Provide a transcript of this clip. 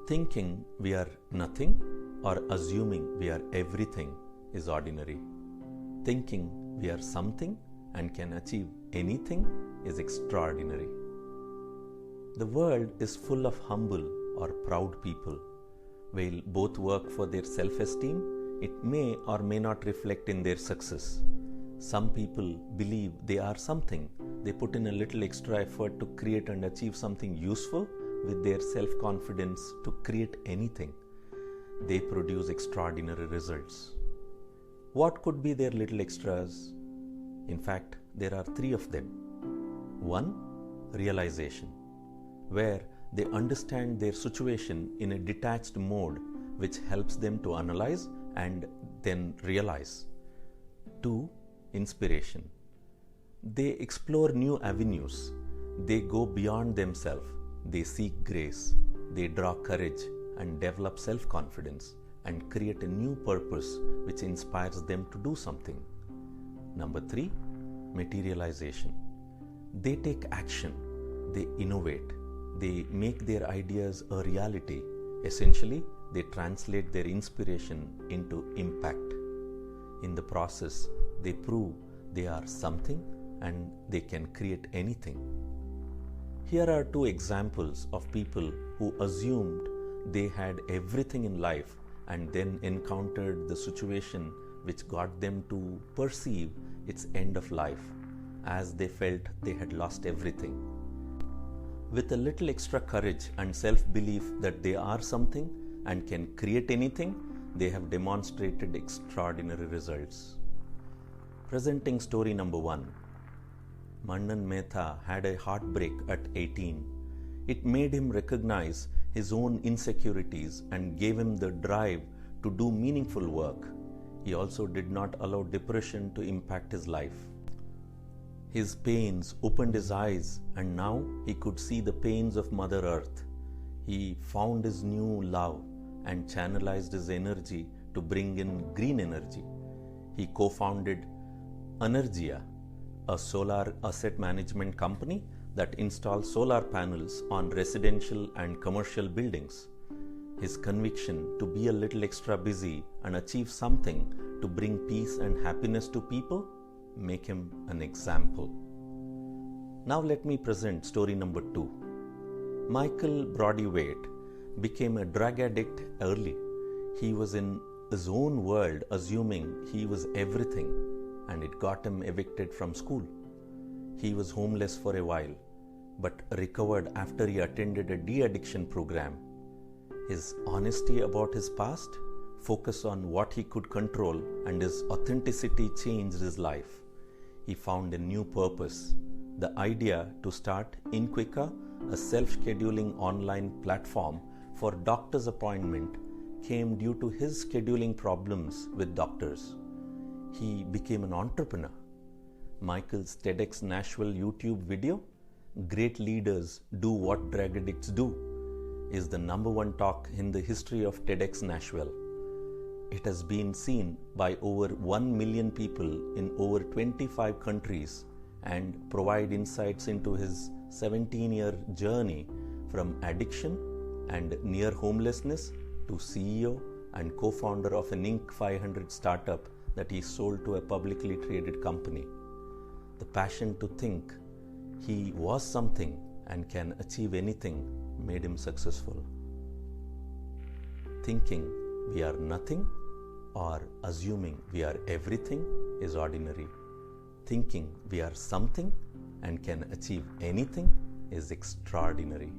Thinking we are nothing or assuming we are everything is ordinary. Thinking we are something and can achieve anything is extraordinary. The world is full of humble or proud people. While both work for their self-esteem, it may or may not reflect in their success. Some people believe they are something. They put in a little extra effort to create and achieve something useful with their self-confidence to create anything. They produce extraordinary results. What could be their little extras? In fact, there are 3 of them. 1. Realization, where they understand their situation in a detached mode which helps them to analyze and then realize. 2. Inspiration. They explore new avenues. They go beyond themselves. They seek grace. They draw courage and develop self-confidence and create a new purpose which inspires them to do something. Number 3. Materialization. They take action. They innovate. They make their ideas a reality. Essentially, they translate their inspiration into impact. In the process, they prove they are something and they can create anything. Here are 2 examples of people who assumed they had everything in life and then encountered the situation which got them to perceive its end of life as they felt they had lost everything. With a little extra courage and self-belief that they are something and can create anything, they have demonstrated extraordinary results. Presenting story number 1. Mannan Mehta had a heartbreak at 18. It made him recognize his own insecurities and gave him the drive to do meaningful work. He also did not allow depression to impact his life. His pains opened his eyes and now he could see the pains of Mother Earth. He found his new love and channelized his energy to bring in green energy. He co-founded Energia, a solar asset management company that installs solar panels on residential and commercial buildings. His conviction to be a little extra busy and achieve something to bring peace and happiness to people make him an example. Now let me present story number 2. Michael Brodywaite became a drug addict early. He was in his own world assuming he was everything, and it got him evicted from school. He was homeless for a while, but recovered after he attended a de-addiction program. His honesty about his past, focus on what he could control, and his authenticity changed his life. He found a new purpose. The idea to start InQuica, a self-scheduling online platform for doctor's appointment, came due to his scheduling problems with doctors. He became an entrepreneur. Michael's TEDx Nashville YouTube video, "Great Leaders Do What Drug Addicts Do," is the #1 talk in the history of TEDx Nashville. It has been seen by over 1 million people in over 25 countries and provide insights into his 17-year journey from addiction and near homelessness to CEO and co-founder of an Inc. 500 startup that he sold to a publicly traded company. The passion to think he was something and can achieve anything made him successful. Thinking we are nothing or assuming we are everything is ordinary. Thinking we are something and can achieve anything is extraordinary.